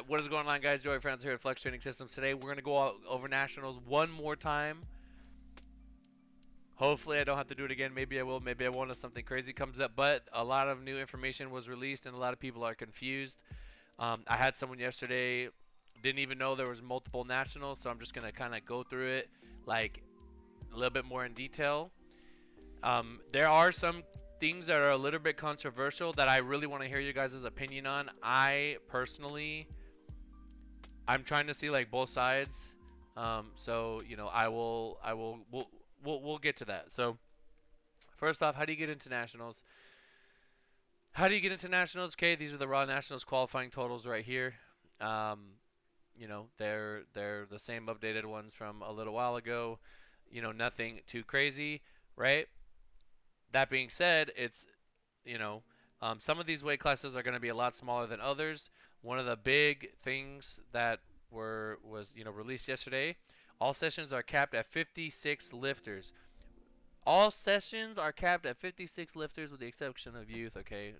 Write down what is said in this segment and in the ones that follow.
What is going on, guys? Joey Franzo here at Flex Training Systems. Today, we're going to go over nationals one more time. Hopefully, I don't have to do it again. Maybe I will. Maybe I won't if something crazy comes up. But a lot of new information was released, and a lot of people are confused. I had someone yesterday, didn't even know there was multiple nationals, so I'm just going to kind of go through it like a little bit more in detail. There are some things that are a little bit controversial that I really want to hear you guys' opinion on. I'm trying to see like both sides. So you know, we'll get to that. So first off, how do you get into nationals? How do you get into nationals? Okay, these are the raw nationals qualifying totals right here. You know, they're the same updated ones from a little while ago. You know, nothing too crazy, right? That being said, it's, you know, some of these weight classes are going to be a lot smaller than others. One of the big things that was released yesterday, all sessions are capped at 56 lifters. All sessions are capped at 56 lifters with the exception of youth, okay?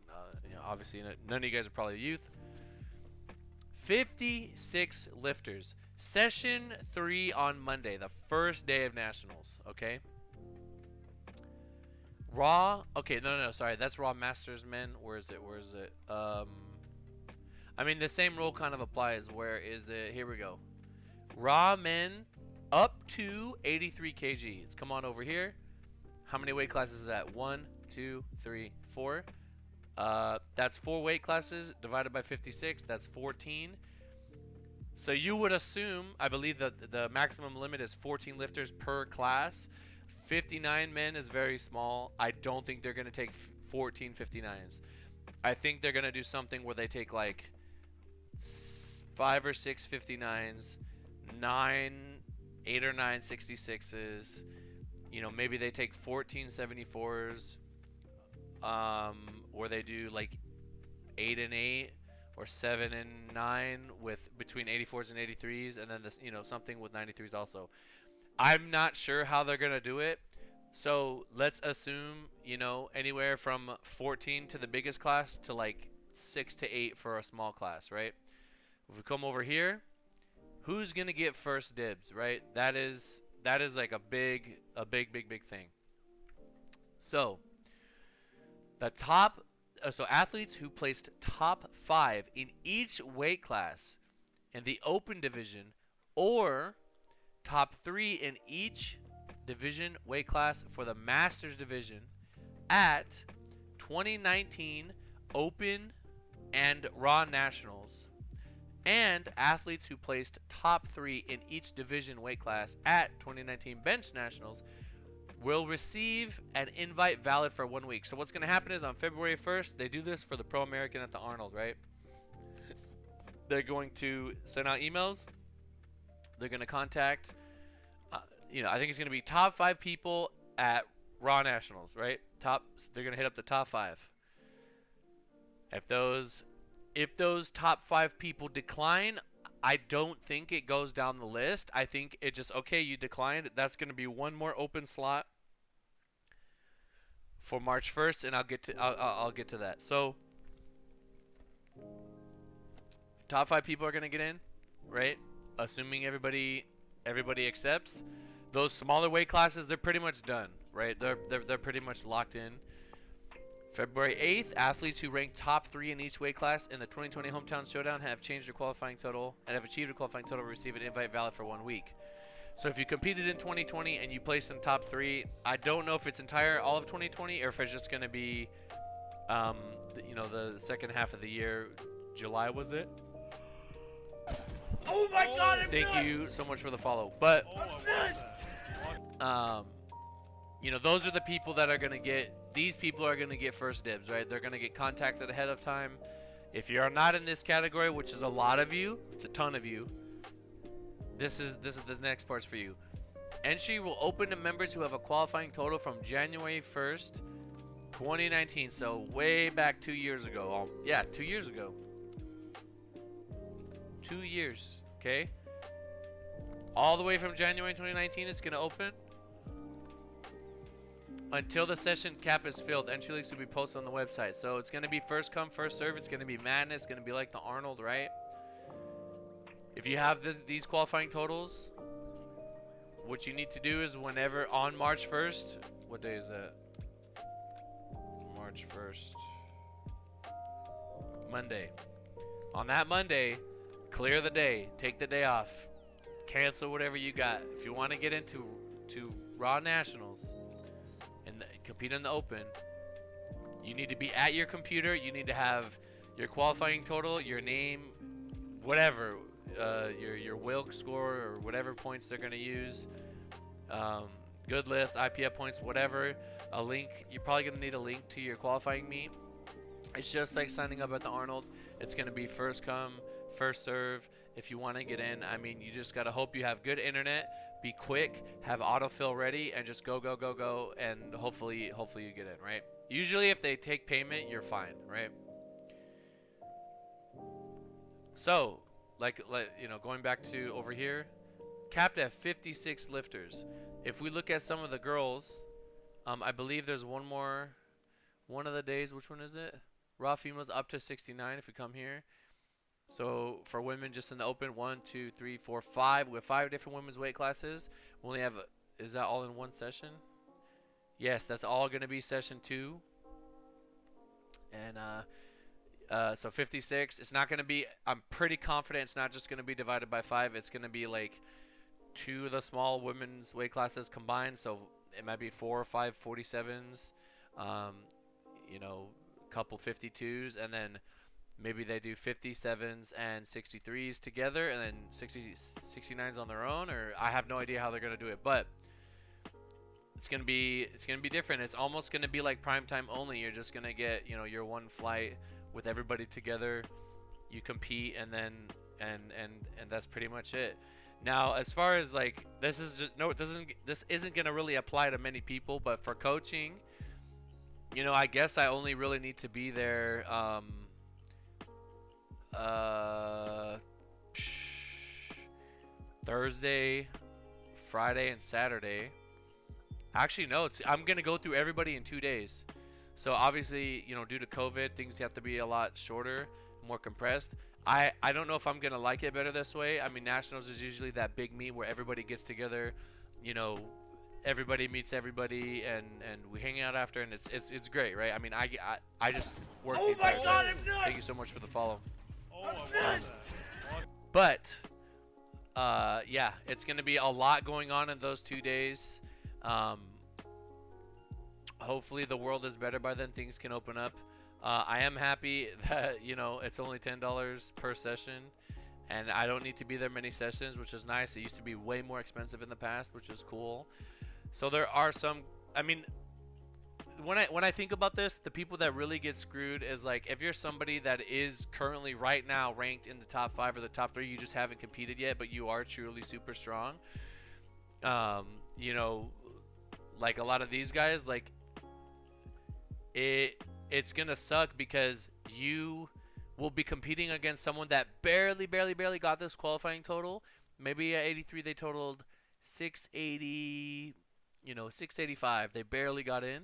Obviously, none of you guys are probably youth. 56 lifters. Session 3 on Monday, the first day of nationals, okay? Raw. Okay, no, sorry. That's Raw Masters men. Where is it? I mean, the same rule kind of applies. Where is it? Here we go. Raw men up to 83 kgs. Come on over here. How many weight classes is that? 1, 2, 3, 4. That's 4 weight classes divided by 56. That's 14. So you would assume, I believe that the maximum limit is 14 lifters per class. 59 men is very small. I don't think they're going to take 14 59s. I think they're going to do something where they take like 5 or 6 59s, 8 or 9 66s. You know, maybe they take 14 74s, or they do like 8 and 8 or 7 and 9 with between 84s and 83s, and then this, something with 93s also. I'm not sure how they're going to do it. So let's assume, anywhere from 14 to the biggest class to like 6 to 8 for a small class, right? If we come over here, who's going to get first dibs, right? That is like a big thing. So so athletes who placed top 5 in each weight class in the open division or top 3 in each division weight class for the Masters division at 2019 Open and Raw Nationals, and athletes who placed top 3 in each division weight class at 2019 Bench Nationals will receive an invite valid for 1 week. So what's going to happen is on February 1st, they do this for the Pro American at the Arnold, right? They're going to send out emails. They're going to contact I think it's going to be top 5 people at Raw Nationals, right? They're going to hit up the top 5. If those top 5 people decline, I don't think it goes down the list. I think it just, okay, you declined. That's going to be one more open slot for March 1st, and I'll get to that. So top 5 people are going to get in, right? Assuming everybody accepts. Those smaller weight classes, they're pretty much done, right? They're pretty much locked in. February 8th, athletes who rank top 3 in each weight class in the 2020 Hometown Showdown have changed their qualifying total and have achieved a qualifying total will receive an invite valid for 1 week. So if you competed in 2020 and you placed in top 3, I don't know if it's all of 2020 or if it's just going to be, the second half of the year. July, was it? Oh my God! Thank you so much for the follow. But those are the people that are going to get. These people are going to get first dibs, right? They're going to get contacted ahead of time. If you are not in this category, which is a lot of you, it's a ton of you, this is the next part's for you. Entry will open to members who have a qualifying total from January 1st, 2019. So way back 2 years ago. 2 years ago. 2 years, okay? All the way from January 2019, it's going to open. Until the session cap is filled, entry links will be posted on the website. So it's going to be first come, first serve. It's going to be madness. It's going to be like the Arnold, right? If you have these qualifying totals, what you need to do is whenever on March 1st, what day is that? March 1st. Monday. On that Monday, clear the day, take the day off, cancel whatever you got. If you want to get into Raw Nationals and compete in the Open, you need to be at your computer. You need to have your qualifying total, your name, whatever, your Wilk score or whatever points they're going to use, good list, IPF points, whatever. A link. You're probably going to need a link to your qualifying meet. It's just like signing up at the Arnold. It's going to be first come, first serve. If you want to get in, I mean, you just got to hope you have good internet, be quick, have autofill ready, and just go, and hopefully you get in, right? Usually if they take payment, you're fine, right? So, like going back to over here, capped at 56 lifters. If we look at some of the girls, I believe there's one of the days. Which one is it? Raw females up to 69 if we come here. So for women, just in the Open, 1, 2, 3, 4, 5. We have 5 different women's weight classes. We only have, is that all in one session? Yes, that's all going to be session 2. And so 56. It's not going to be, I'm pretty confident it's not just going to be divided by 5. It's going to be like 2 of the small women's weight classes combined. So it might be 4 or 5 47s, couple 52s, and then maybe they do 57s and 63s together, and then 69s on their own, or I have no idea how they're going to do it, but it's going to be different. It's almost going to be like prime time only. You're just going to get, your one flight with everybody together. You compete, and then and that's pretty much it. Now, as far as like this isn't going to really apply to many people, but for coaching, I guess I only really need to be there Thursday, Friday, and Saturday. Actually, no, I'm going to go through everybody in 2 days. So obviously, due to COVID, things have to be a lot shorter, more compressed. I don't know if I'm going to like it better this way. I mean, Nationals is usually that big meet where everybody gets together, everybody meets everybody, and we hang out after, and it's great, right? I mean, I just work the entire time. Thank you so much for the follow. But yeah, it's going to be a lot going on in those 2 days. Hopefully the world is better by then. Things can open up. I am happy that it's only $10 per session, and I don't need to be there many sessions, which is nice. It used to be way more expensive in the past, which is cool. So there are some, I mean, when I think about this, the people that really get screwed is like, if you're somebody that is currently right now ranked in the top 5 or the top 3, you just haven't competed yet, but you are truly super strong. Like a lot of these guys, like it's gonna suck because you will be competing against someone that barely got this qualifying total. Maybe at 83 they totaled 680, 685. They barely got in,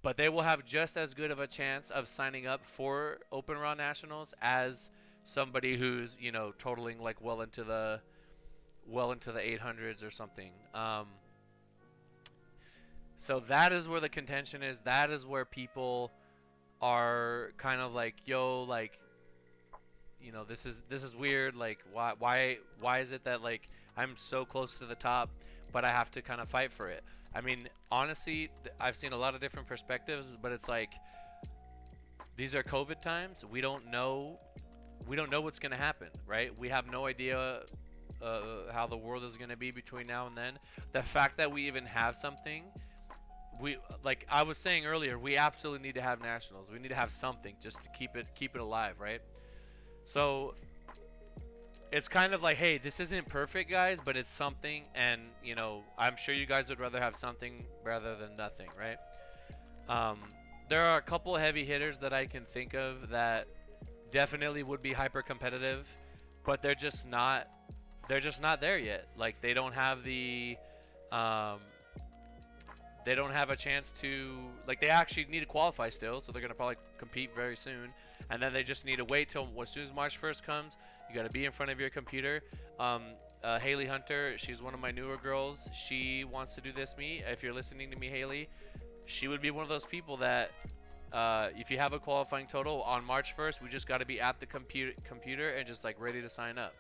but they will have just as good of a chance of signing up for Open Raw Nationals as somebody who's totaling like well into the 800s or something. So that is where the contention is. That is where people are kind of like, yo, like, this is weird. Like, why is it that like I'm so close to the top, but I have to kind of fight for it? I mean, honestly, I've seen a lot of different perspectives, but it's like, these are COVID times. We don't know what's gonna happen, right? We have no idea how the world is gonna be between now and then. The fact that we even have something, like I was saying earlier, we absolutely need to have nationals. We need to have something just to keep it alive, right? So it's kind of like, hey, this isn't perfect, guys, but it's something, and I'm sure you guys would rather have something rather than nothing, right? There are a couple heavy hitters that I can think of that definitely would be hyper competitive, but they're just not there yet. Like, they don't have the they don't have a chance to, like, they actually need to qualify still, so they're going to probably compete very soon. And then they just need to wait till as soon as March 1st comes, You got to be in front of your computer. Haley Hunter, she's one of my newer girls. She wants to do this meet. If you're listening to me, Haley, she would be one of those people that if you have a qualifying total on March 1st, we just got to be at the computer and just like ready to sign up.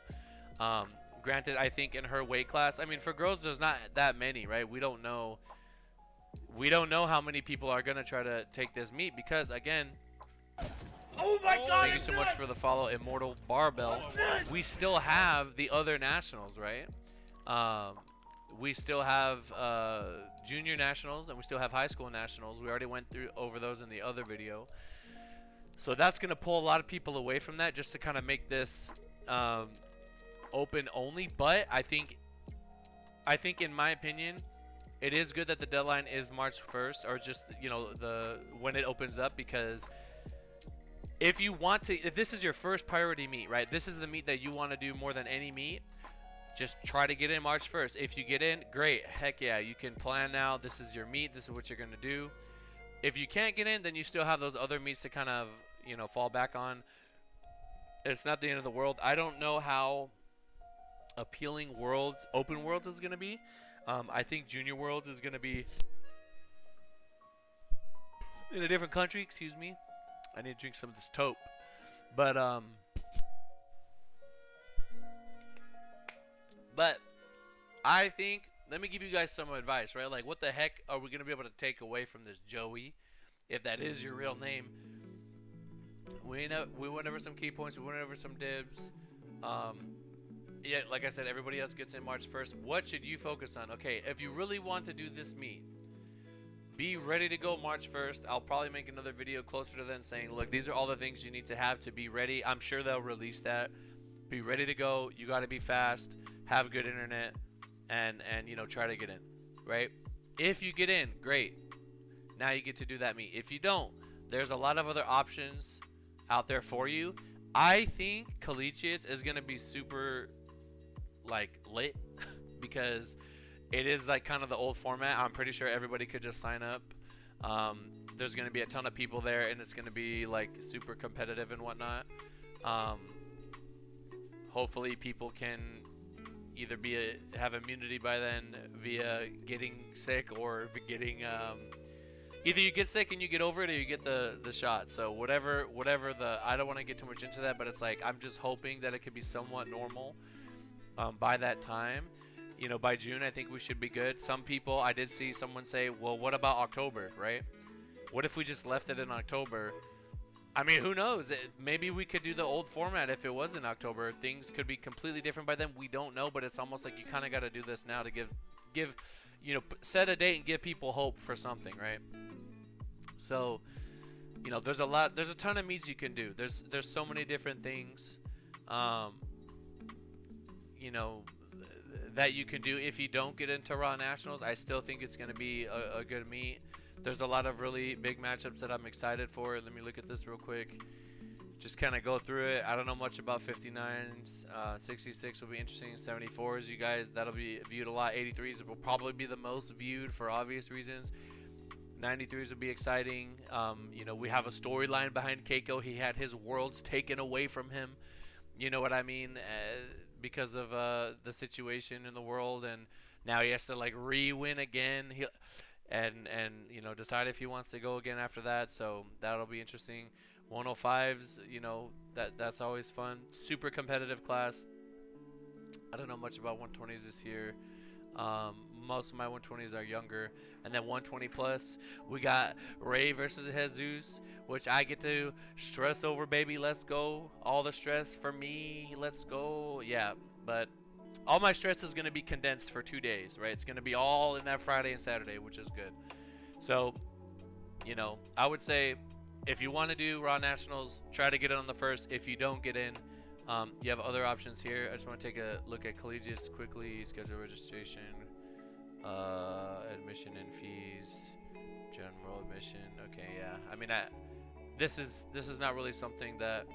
Granted, I think in her weight class, I mean, for girls, there's not that many, right? We don't know how many people are gonna try to take this meet because, again, Oh my God! thank you so much for the follow, Immortal Barbell. We still have the other nationals, right? We still have junior nationals and we still have high school nationals. We already went over those in the other video. So that's gonna pull a lot of people away from that, just to kind of make this open only. But I think in my opinion, it is good that the deadline is March 1st, or just, you know, when it opens up, because if this is your first priority meet, right? This is the meet that you want to do more than any meet. Just try to get in March 1st. If you get in, great. Heck yeah, you can plan now. This is your meet. This is what you're going to do. If you can't get in, then you still have those other meets to kind of, you know, fall back on. It's not the end of the world. I don't know how appealing open worlds is going to be. I think junior worlds is going to be in a different country. Excuse me. I need to drink some of this taupe. But I think, let me give you guys some advice, right? Like, what the heck are we going to be able to take away from this Joey, if that is your real name? We went over some key points. We went over some dibs. Yeah, like I said, everybody else gets in March 1st. What should you focus on? Okay, if you really want to do this meet, be ready to go March 1st. I'll probably make another video closer to then saying, look, these are all the things you need to have to be ready. I'm sure they'll release that. Be ready to go. You got to be fast, have good internet, and you know, try to get in, right? If you get in, great. Now you get to do that meet. If you don't, there's a lot of other options out there for you. I think collegiates is going to be super like lit because it is like kind of the old format. I'm pretty sure everybody could just sign up. There's going to be a ton of people there, and it's going to be like super competitive and whatnot. Hopefully people can either have immunity by then via getting sick, or getting either you get sick and you get over it, or you get the shot. So whatever I don't want to get too much into that, but it's like I'm just hoping that it could be somewhat normal by that time. You know, by June, I think we should be good. Some people, I did see someone say, well, what about October, right? What if we just left it in October? I mean, who knows? Maybe we could do the old format if it was in October. Things could be completely different by then. We don't know, but it's almost like you kind of got to do this now to give, you know, set a date and give people hope for something, right? So, you know, there's a ton of meets you can do. There's so many different things, you know, that you can do. If you don't get into Raw Nationals, I still think it's going to be a good meet. There's a lot of really big matchups that I'm excited for. Let me look at this real quick. Just kind of go through it. I don't know much about 59s. 66 will be interesting. 74s, you guys, that'll be viewed a lot. 83s will probably be the most viewed for obvious reasons. 93s will be exciting. You know, we have a storyline behind Keiko. He had his worlds taken away from him. You know what I mean? Because of the situation in the world, and now he has to like re-win again. And you know, decide if he wants to go again after that. So that'll be interesting. 105s, you know, that's always fun. Super competitive class. I don't know much about 120s this year. Most of my 120s are younger. And then 120 plus, we got Ray versus Jesus, which I get to stress over, baby. Let's go. All the stress for me. Let's go. Yeah, but all my stress is going to be condensed for 2 days, right? It's going to be all in that Friday and Saturday, which is good. So, you know, I would say if you want to do Raw Nationals, try to get it on the first. If you don't get in, you have other options here. I just want to take a look at collegiates quickly. Schedule registration, admission and fees, general admission. Okay, yeah. I mean, this is not really something that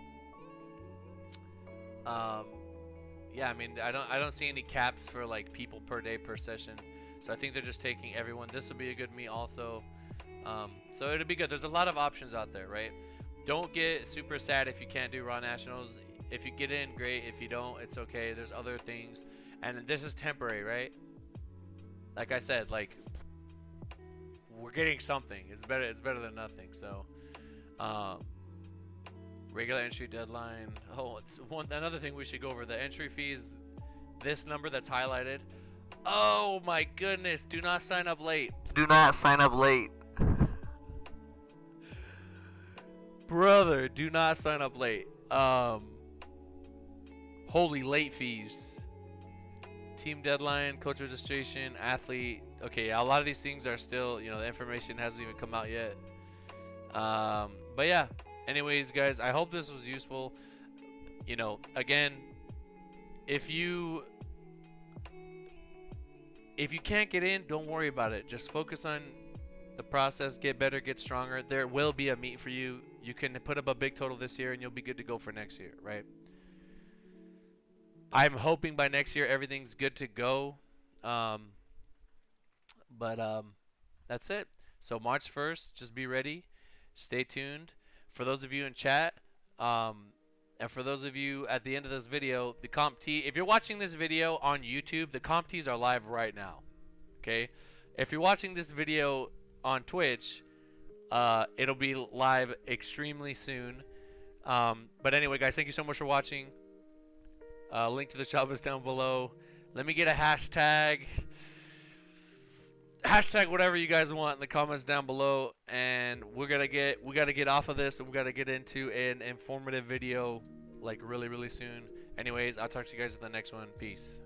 yeah, I mean, I don't see any caps for like people per day per session, so I think they're just taking everyone. This will be a good meet also, so it'll be good. There's a lot of options out there, right? Don't get super sad if you can't do Raw Nationals. If you get in, great. If you don't, it's okay. There's other things, and this is temporary, right? Like I said, like we're getting something. It's better. It's better than nothing. So, um, regular entry deadline. Oh, it's another thing we should go over. The entry fees. This number that's highlighted. Oh my goodness! Do not sign up late. Do not sign up late. Brother, do not sign up late. Holy late fees. Team deadline, coach registration, athlete. Okay, a lot of these things are still, the information hasn't even come out yet. But yeah. Anyways, guys, I hope this was useful. Again, if you can't get in, don't worry about it. Just focus on the process, get better, get stronger. There will be a meet for you. You can put up a big total this year and you'll be good to go for next year, right? I'm hoping by next year everything's good to go. But that's it. So March 1st, just be ready. Stay tuned. For those of you in chat, and for those of you at the end of this video, the comp T, if you're watching this video on YouTube, the comp Ts are live right now. Okay? If you're watching this video on Twitch, it'll be live extremely soon. But anyway, guys, thank you so much for watching. Link to the shop is down below. Let me get a hashtag. Hashtag whatever you guys want in the comments down below, and we gotta get off of this, and we gotta get into an informative video like really soon. Anyways, I'll talk to you guys in the next one. Peace.